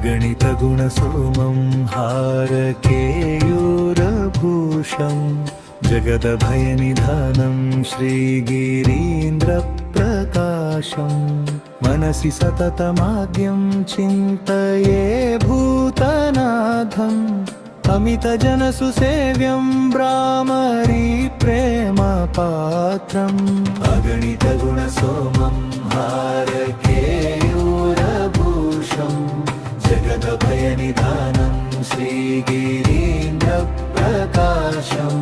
अगणितगुणसोमं हारकेयूरभूषं जगदभयनिधानं श्रीगिरीन्द्रप्रकाशं मनसि सततमाद्यं चिन्तये भूतनाथम् अमितजनसुसेव्यं भ्रामरी प्रेमपात्रम् अगणितगुणसोमं हारकेयूरभूषं जगदभयनिधानं श्रीगिरीन्द्रप्रकाशं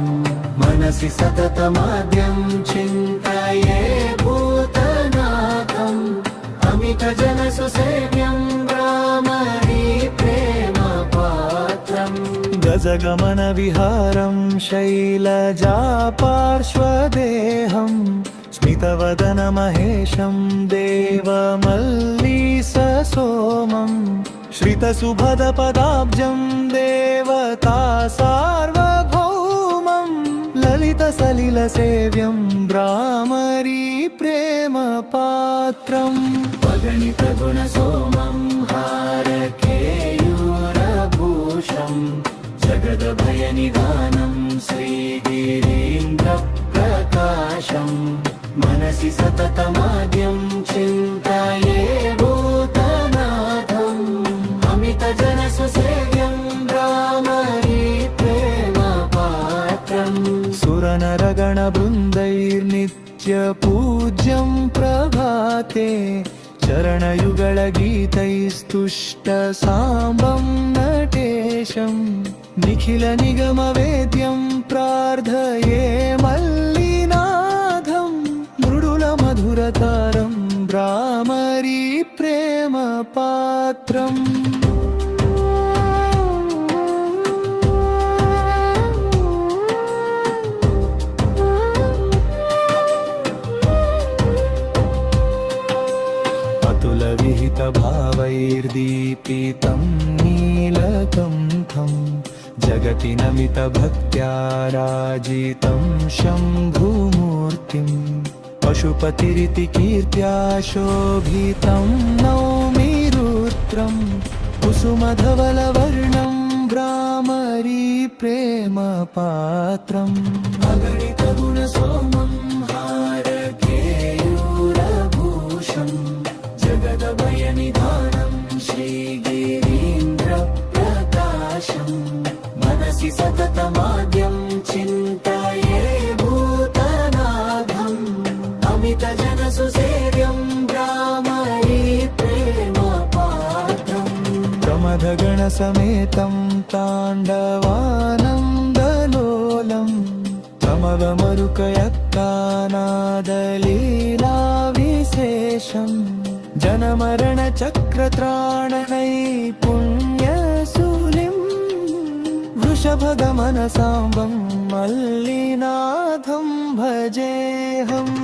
मनसि सततमाद्यं चिन्तये भूतनाथम् अमितजनसुसेव्यं भ्रामरी प्रेमपात्रम् गजगमनविहारं शैलजापार्श्वदेहं स्मितवदनमहेशं देवमल्लीससोमं श्रितसुभदपदाब्जं देवता सार्वभौमं ललितसलिलसेव्यं भ्रामरी प्रेमपात्रम् अगणितगुणसोमं हारकेयूरभूषं जगदभयनिधानं श्रीगिरीन्द्रप्रकाशं मनसि सततमाद्यं चिन्तये भूतनाथम् अमितजनसुसेव्यं भ्रामरी प्रेमपात्रम् सुरनरगणवृन्दैर्नित्यपूज्यं प्रभाते चरणयुगलगीतैस्तुष्टसाम्बं नटेशं निखिलनिगमवेद्यं प्रार्थये मल्लिनाथं मृदुलमधुरतारं भ्रामरी प्रेमपात्रम् अतुलविहितभावैर्दीपितं नीलकण्ठं जगति नमितभक्त्या राजितं शम्भुमूर्तिं पशुपतिरिति कीर्त्या शोभितं नौमि रुद्रं कुसुमधवलवर्णं भ्रामरी प्रेमपात्रम् अगणितगुणसोमं हारकेयूरभूषं जगदभयनिधानं श्रीगिरीन्द्रप्रकाशं मनसि सततमाद्यं चिन्तये भूतनाथम् अमितजनसुसेव्यं भ्रामरी प्रेमपात्रम् प्रमदगणसमेतं ताण्डवानन्दलोलं तमवमरुकयत्तानादलीलाविशेषं जनमरणचक्रत्राणनैपुण्यशूलिं वृषभगमनसाम्बं मल्लिनाथं भजेऽहम्